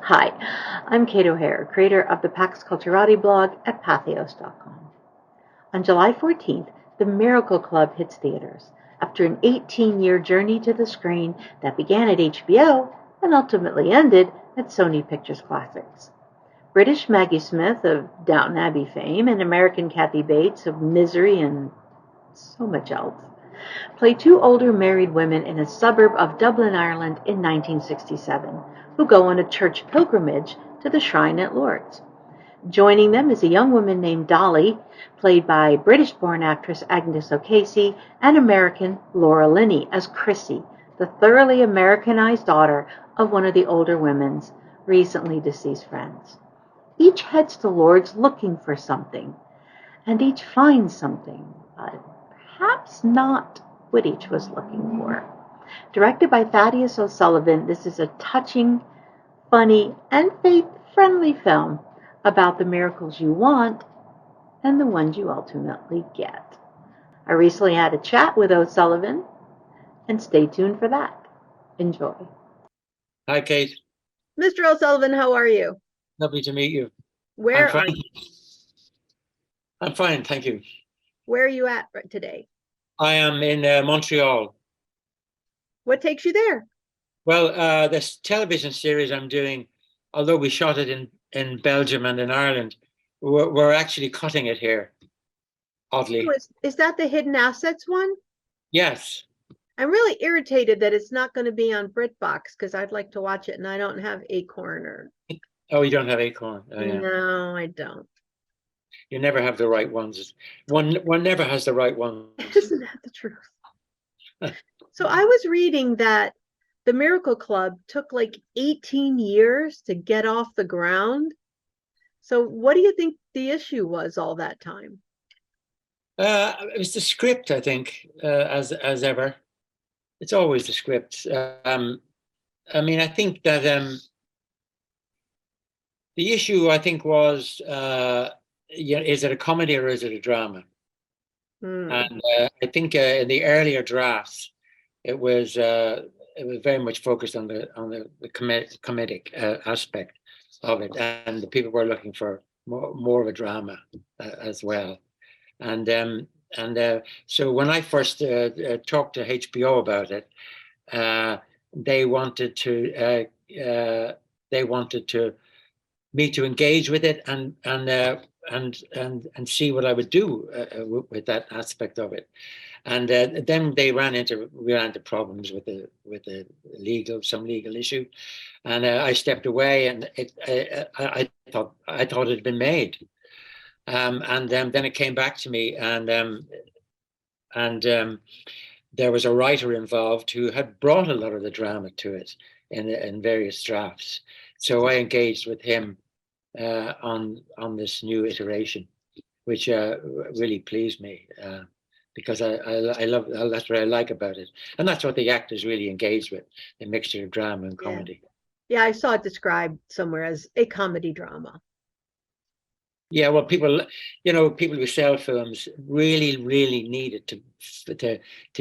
Hi, I'm Kate O'Hare, creator of the Pax Culturati blog at pathos.com. On July 14th, The Miracle Club hits theaters after an 18-year journey to the screen that began at HBO and ultimately ended at Sony Pictures Classics. British Maggie Smith of Downton Abbey fame and American Kathy Bates of Misery and so much else play two older married women in a suburb of Dublin, Ireland in 1967, who go on a church pilgrimage to the shrine at Lourdes. Joining them is a young woman named Dolly, played by British-born actress Agnes O'Casey, and American Laura Linney as Chrissy, the thoroughly Americanized daughter of one of the older women's recently deceased friends. Each heads to Lourdes looking for something, and each finds something, but perhaps not what each was looking for. Directed by Thaddeus O'Sullivan, this is a touching, funny, and faith-friendly film about the miracles you want and the ones you ultimately get. I recently had a chat with O'Sullivan, and stay tuned for that. Enjoy. Hi, Kate. Mr. O'Sullivan, how are you? Lovely to meet you. Where I'm fine. are you? I'm fine, thank you. Where are you at today? I am in Montreal. What takes you there? Well, this television series I'm doing, although we shot it in Belgium and in Ireland, we're actually cutting it here, oddly. Oh, is that the Hidden Assets one? Yes. I'm really irritated that it's not going to be on BritBox because I'd like to watch it and I don't have Acorn or. Oh, you don't have Acorn. Oh, yeah. No, I don't. You never have the right ones. One never has the right ones. Isn't that the truth? So I was reading that the Miracle Club took like 18 years to get off the ground. So what do you think the issue was all that time? It was the script, I think, as ever. It's always the script. I mean, I think that the issue, I think, was is it a comedy or is it a drama? And I think in the earlier drafts, it was very much focused on the comedic aspect of it, and the people were looking for more of a drama as well. And so when I first talked to HBO about it, they wanted to me to engage with it and see what I would do with that aspect of it. And then we ran into problems with some legal issue, and I stepped away, and I thought it had been made, and then it came back to me, and there was a writer involved who had brought a lot of the drama to it in various drafts. So I engaged with him on this new iteration, which really pleased me because I love, that's what I like about it, and that's what the actors really engaged with, the mixture of drama and comedy. Yeah, I saw it described somewhere as a comedy drama. Yeah, well, people who sell films really need it to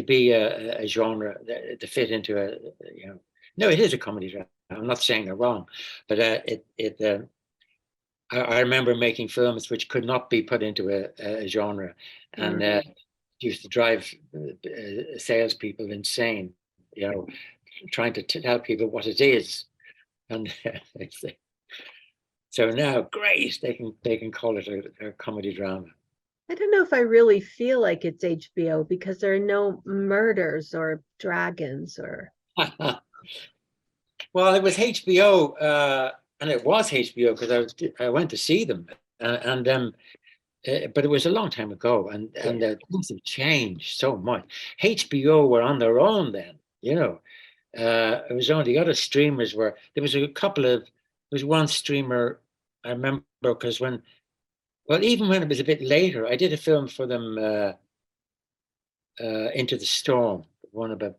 be a genre to fit into no, it is a comedy drama. I'm not saying they're wrong, but I remember making films which could not be put into a genre, and used to drive salespeople insane, trying to tell people what it is, and so now, great, they can call it a comedy drama. I don't know if I really feel like it's HBO because there are no murders or dragons or. Well, it was HBO, and it was HBO because I went to see them, but it was a long time ago, and things have changed so much. HBO were on their own then, It was only the other streamers were. There was one streamer I remember because even when it was a bit later, I did a film for them, Into the Storm, one about.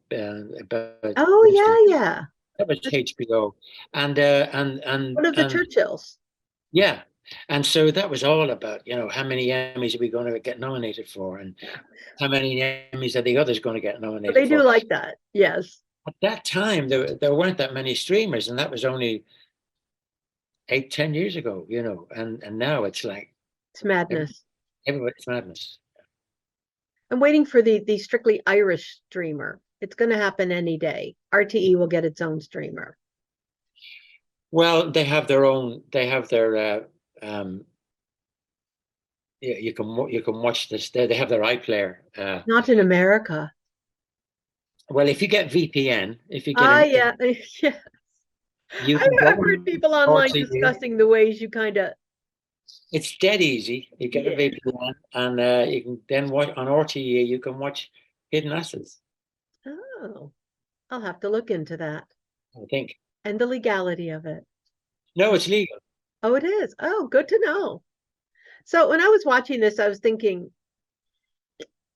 Oh yeah. That was HBO, and one of the Churchills. Yeah, and so that was all about how many Emmys are we going to get nominated for, and how many Emmys are the others going to get nominated for. They do like that, yes. At that time, there weren't that many streamers, and that was only 8, 10 years ago, and now it's like It's madness. everybody's madness. I'm waiting for the strictly Irish streamer. It's going to happen any day. RTE will get its own streamer. Well, they have their own. They have their. Yeah, you can watch this. They have their iPlayer. Not in America. Well, if you get VPN, if you get yeah. Yeah. you can I've go heard people on online RTE. discussing the ways you kind of. It's dead easy. You get a VPN, and you can then watch on RTE. You can watch Hidden Assets. Oh, I'll have to look into that. I think. And the legality of it. No, it's legal. Oh, it is. Oh, good to know. So when I was watching this, I was thinking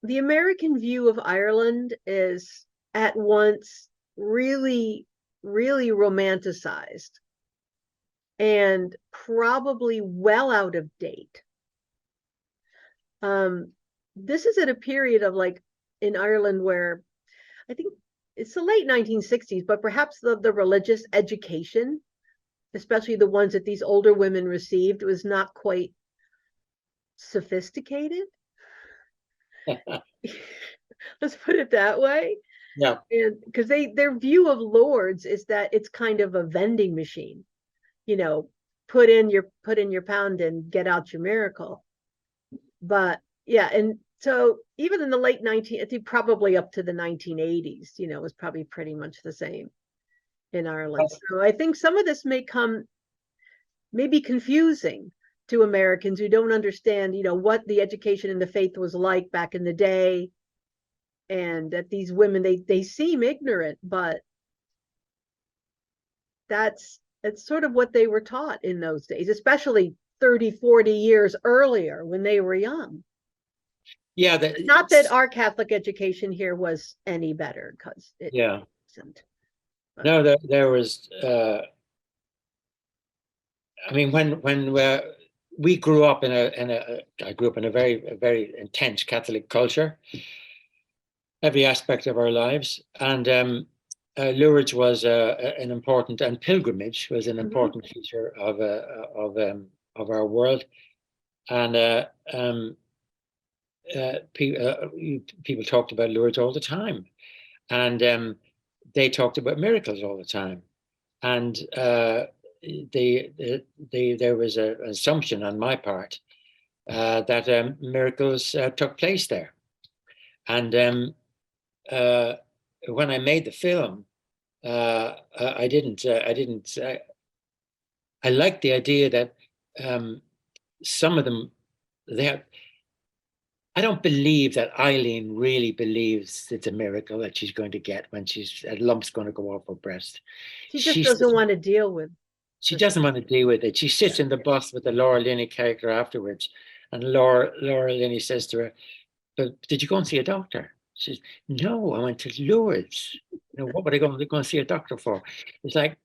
the American view of Ireland is at once really, really romanticized and probably well out of date. This is at a period of like in Ireland where I think it's the late 1960s, but perhaps the religious education, especially the ones that these older women received, was not quite sophisticated. Let's put it that way. Yeah. And because their view of Lourdes is that it's kind of a vending machine, put in your pound and get out your miracle. But yeah, and so even in the late I think probably up to the 1980s, it was probably pretty much the same in Ireland. So I think some of this may be confusing to Americans who don't understand, what the education and the faith was like back in the day, and that these women they seem ignorant, but it's sort of what they were taught in those days, especially 30, 40 years earlier when they were young. Yeah, not that our Catholic education here was any better, because it isn't. But. No, there was. I mean, when we grew up I grew up in a very intense Catholic culture, every aspect of our lives, and Lourdes was an important, and pilgrimage was an important feature of our world, and people talked about Lourdes all the time, and they talked about miracles all the time, and there was an assumption on my part that miracles took place there, and when I made the film, I liked the idea that some of them, I don't believe that Eileen really believes it's a miracle that she's going to get when a lump's going to go off her breast. She just doesn't want to deal with. She doesn't want to deal with it. She sits in the bus with the Laura Linney character afterwards, and Laura Linney says to her, "But did you go and see a doctor?" She says, "No, I went to Lourdes. What were they going to see a doctor for?" It's like,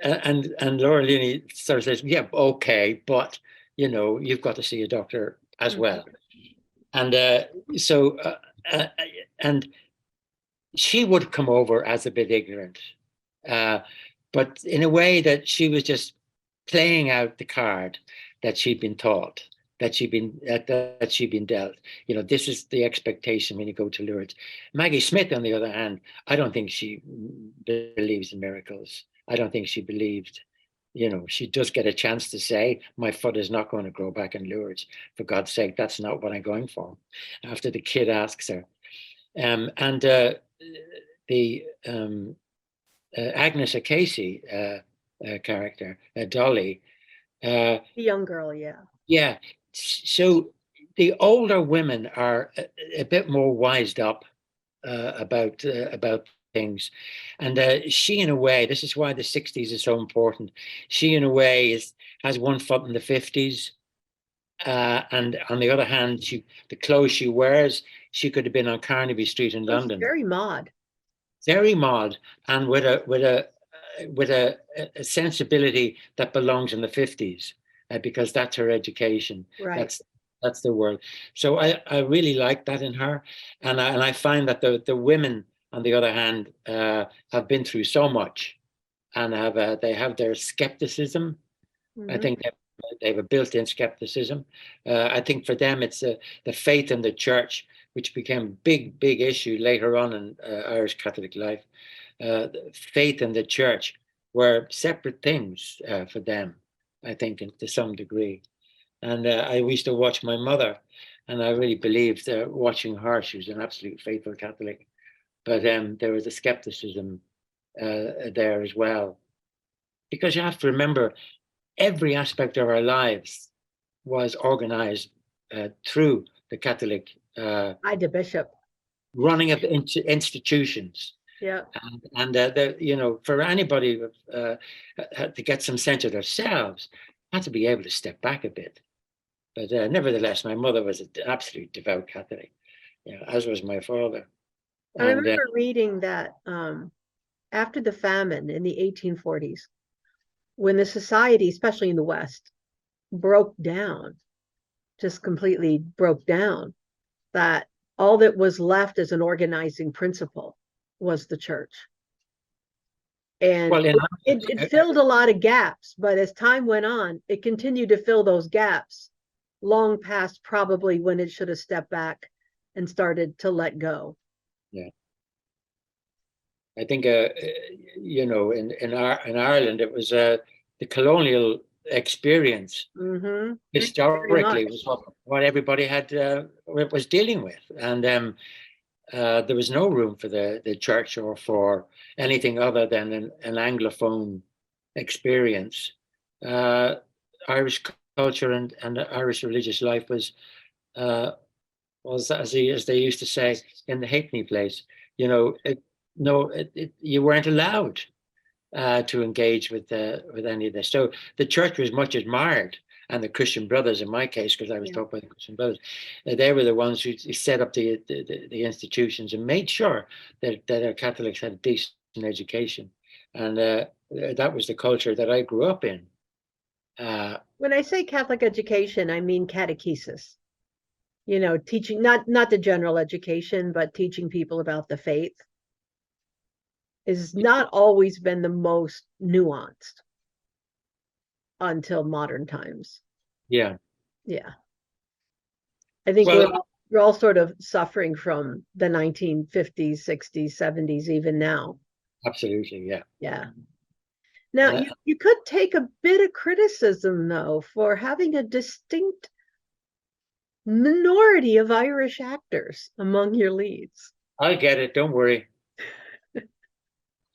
and Laura Linney sort of says, "Yeah, okay, but you've got to see a doctor as well." And and she would come over as a bit ignorant, but in a way that she was just playing out the card that she'd been taught, that she'd been dealt. This is the expectation when you go to Lourdes. Maggie Smith, on the other hand, I don't think she believes in miracles. I don't think she believed. She does get a chance to say, "My foot is not going to grow back in Lourdes. For God's sake, that's not what I'm going for." After the kid asks her. And the Agnes O'Casey character, Dolly. The young girl, yeah. Yeah. So the older women are a bit more wised up about things, and she, in a way, this is why the 60s is so important. She, in a way, has one foot in the 50s, and on the other hand, the clothes she wears, she could have been on Carnaby Street in London. Very mod, and with a sensibility that belongs in the 50s, because that's her education. Right. That's the world. So I really like that in her, and I find that the women, on the other hand, have been through so much, and they have their skepticism, I think they have a built-in skepticism. I think for them, it's the faith in the church, which became a big, big issue later on in Irish Catholic life. Faith in the church were separate things for them, I think, to some degree. And I used to watch my mother, and I really believed watching her. She was an absolute faithful Catholic. But there was a skepticism there as well. Because you have to remember, every aspect of our lives was organized through the Catholic the bishop running of institutions. Yeah. And for anybody to get some sense of themselves, had to be able to step back a bit. But nevertheless, my mother was an absolute devout Catholic, as was my father. I remember reading that after the famine in the 1840s, when the society, especially in the West, broke down, just completely broke down, that all that was left as an organizing principle was the church. And it filled a lot of gaps, but as time went on, it continued to fill those gaps long past probably when it should have stepped back and started to let go. Yeah. I think, in Ireland, it was the colonial experience historically was what everybody had was dealing with, and there was no room for the church or for anything other than an Anglophone experience. Irish culture and Irish religious life was as they used to say, in the halfpenny place. You weren't allowed to engage with any of this. So the church was much admired, and the Christian Brothers, in my case, because I was taught by the Christian Brothers, they were the ones who set up the institutions and made sure that our Catholics had a decent education, and that was the culture that I grew up in. When I say Catholic education, I mean catechesis. Teaching not the general education, but teaching people about the faith has not always been the most nuanced until modern times. Yeah. I think we're all sort of suffering from the 1950s, 60s, 70s, even now. Absolutely, yeah. Now, you could take a bit of criticism, though, for having a distinct minority of Irish actors among your leads. I get it, don't worry.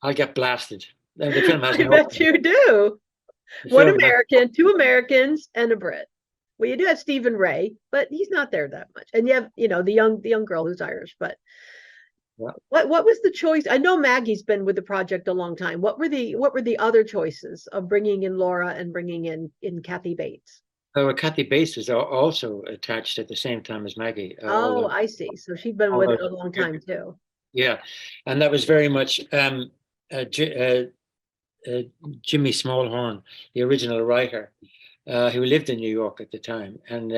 I'll get blasted. The film has I bet you do. One American, two Americans, and a Brit. Well, you do have Stephen Ray, but he's not there that much. And you have, the young girl who's Irish. But what was the choice? I know Maggie's been with the project a long time. What were the other choices of bringing in Laura and bringing in Kathy Bates? Oh, Kathy Bates was also attached at the same time as Maggie. I see. So she'd been with it a long time too. Yeah, and that was very much Jimmy Smallhorn, the original writer, who lived in New York at the time, and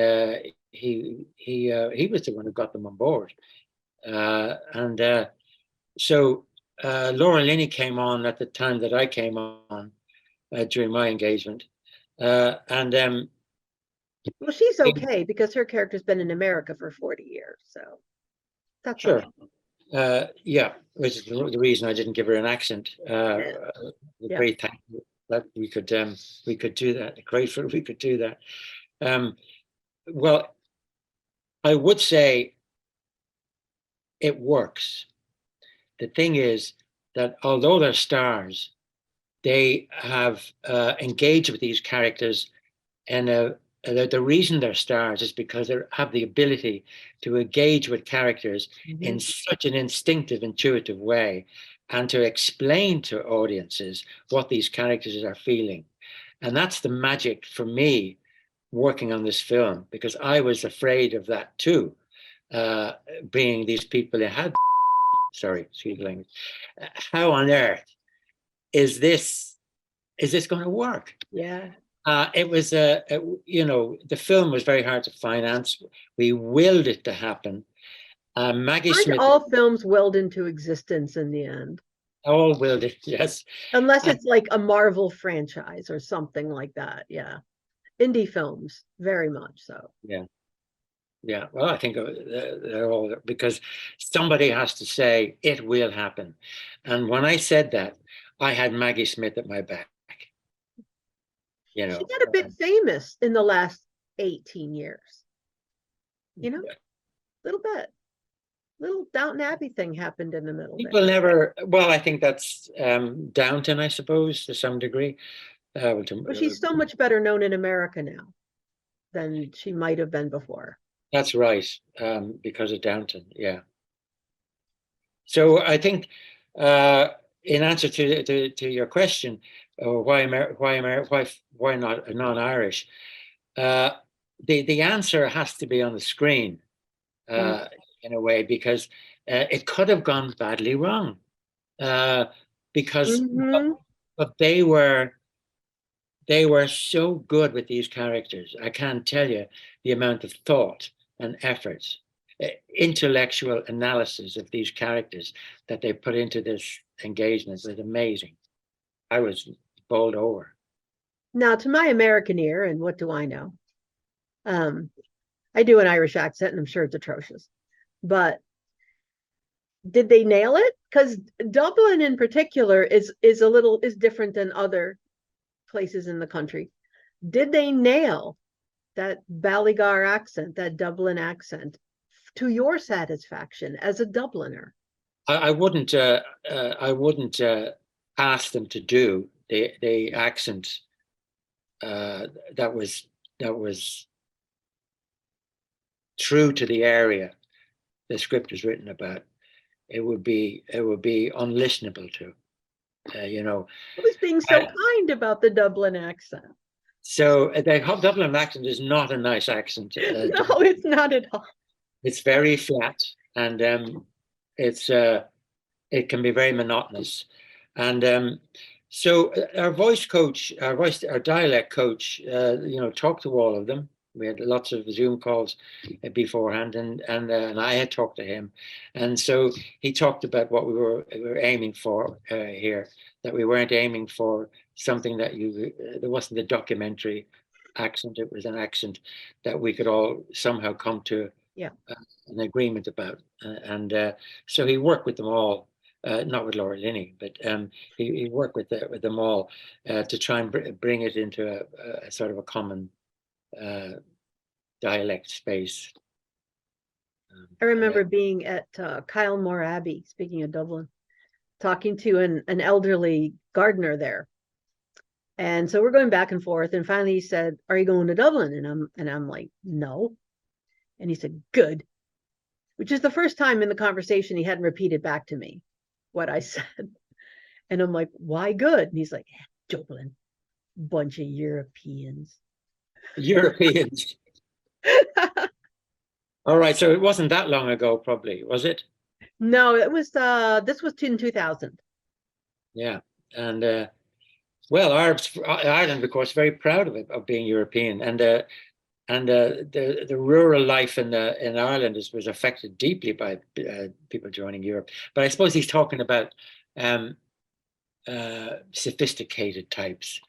he was the one who got them on board. So Laura Linney came on at the time that I came on during my engagement, and well, she's okay because her character's been in America for 40 years, so that's sure. Okay. Which is the reason I didn't give her an accent. Great, thank you. That we could do that. Grateful we could do that. Well, I would say it works. The thing is that although they're stars, they have engaged with these characters in the reason they're stars is because they have the ability to engage with characters in such an instinctive, intuitive way, and to explain to audiences what these characters are feeling. And that's the magic for me working on this film, because I was afraid of that too, being these people who had, sorry, excuse the language, how on earth is this going to work? Yeah. It was the film was very hard to finance. We willed it to happen. Maggie Smith. All films willed into existence in the end. All will do. Yes. Unless it's like a Marvel franchise or something like that. Yeah. Indie films, very much so. Yeah. Yeah. Well, I think they're all, because somebody has to say it will happen. And when I said that, I had Maggie Smith at my back. You know, she got a bit famous in the last 18 years. You know, little bit. Little Downton Abbey thing happened in the middle. People there. never, well, I think that's Downton, I suppose, to some degree. Well, she's so much better known in America now than she might have been before. That's right, because of Downton, yeah. So I think, in answer to your question, why not non-Irish? The answer has to be on the screen, in a way, because it could have gone badly wrong, because but they were so good with these characters. I can't tell you the amount of thought and effort, intellectual analysis of these characters that they put into this engagement was amazing. I was bowled over. Now, to my American ear, and what do I know? I do an Irish accent, and I'm sure it's atrocious. But did they nail it? Because Dublin, in particular, is different than other places in the country. Did they nail that Ballygar accent, that Dublin accent, to your satisfaction as a Dubliner? I wouldn't ask them to do the accent that was true to the area the script is written about. It would be unlistenable to, you know. Who's being so kind about the Dublin accent? So the Dublin accent is not a nice accent. No, it's not at all. It's very flat, and it can be very monotonous. And so our voice coach, our dialect coach, you know, talked to all of them. We had lots of Zoom calls beforehand, and I had talked to him, and so he talked about what we were aiming for here. That we weren't aiming for something that there wasn't a documentary accent. It was an accent that we could all somehow come to an agreement about. So he worked with them all, not with Laura Linney, but he worked with them all to try and bring it into a sort of a common dialect space. I remember being at Kylemore Abbey, speaking of Dublin, talking to an elderly gardener there. And so we're going back and forth, and finally he said, "Are you going to Dublin?" And I'm like, "No." And he said, "Good," which is the first time in the conversation he hadn't repeated back to me what I said. And I'm like, "Why good?" And he's like, "Dublin, bunch of Europeans." Europeans. All right, so it wasn't that long ago, probably, was it? No, it was. This was in 2000. Yeah, and well, Ireland, of course, very proud of it, of being European, and the rural life in Ireland was affected deeply by people joining Europe. But I suppose he's talking about sophisticated types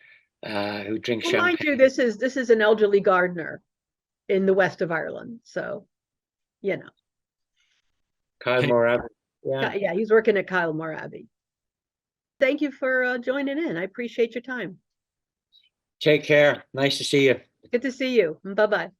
who drink champagne. Mind you, this is an elderly gardener in the west of Ireland, so you know. Kylemore Abbey. Yeah, he's working at Kylemore Abbey. Thank you for joining in. I appreciate your time. Take care. Nice to see you. Good to see you. Bye-bye.